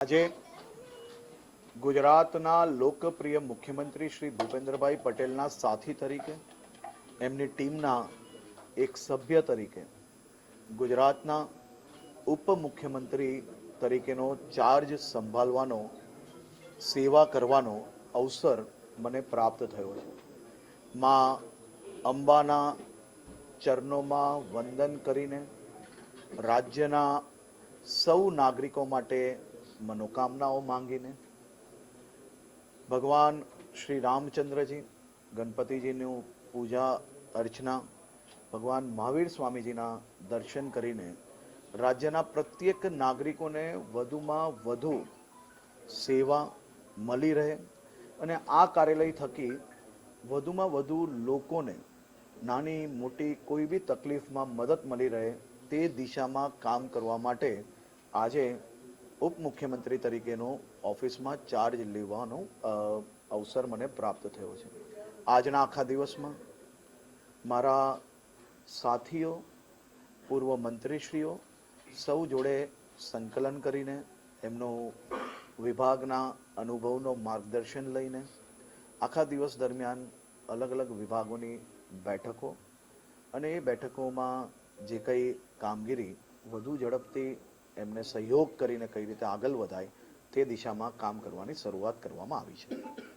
આજે ગુજરાતના લોકપ્રિય મુખ્યમંત્રી શ્રી ભૂપેન્દ્રભાઈ પટેલના સાથી તરીકે, એમની ટીમના એક સભ્ય તરીકે ગુજરાતના ઉપમુખ્યમંત્રી તરીકેનો ચાર્જ સંભાળવાનો, સેવા કરવાનો અવસર મને પ્રાપ્ત થયો છે. માં અંબાના ચરણોમાં વંદન કરીને રાજ્યના સૌ નાગરિકો માટે મનોકામનાઓ માંગીને, ભગવાન શ્રી રામચંદ્રજી, ગણપતિજીનું પૂજા અર્ચના, ભગવાન મહાવીર સ્વામીજીના દર્શન કરીને રાજ્યના પ્રત્યેક નાગરિકોને વધુમાં વધુ સેવા મળી રહે અને આ કાર્યાલય થકી વધુમાં વધુ લોકોને નાની મોટી કોઈ બી તકલીફમાં મદદ મળી રહે તે દિશામાં કામ કરવા માટે આજે ઉપમુખ્યમંત્રી તરીકેનો ઓફિસમાં ચાર્જ લેવાનો અવસર મને પ્રાપ્ત થયો છે. આજના આખા દિવસમાં મારા સાથીઓ, પૂર્વ મંત્રીશ્રીઓ સૌ જોડે સંકલન કરીને, એમનો વિભાગના અનુભવનો માર્ગદર્શન લઈને આખા દિવસ દરમિયાન અલગ અલગ વિભાગોની બેઠકો અને એ બેઠકોમાં જે કંઈ કામગીરી વધુ ઝડપથી એમને સહયોગ કરીને કઈ રીતે આગળ વધાય તે દિશામાં કામ કરવાની શરૂઆત કરવામાં આવી છે.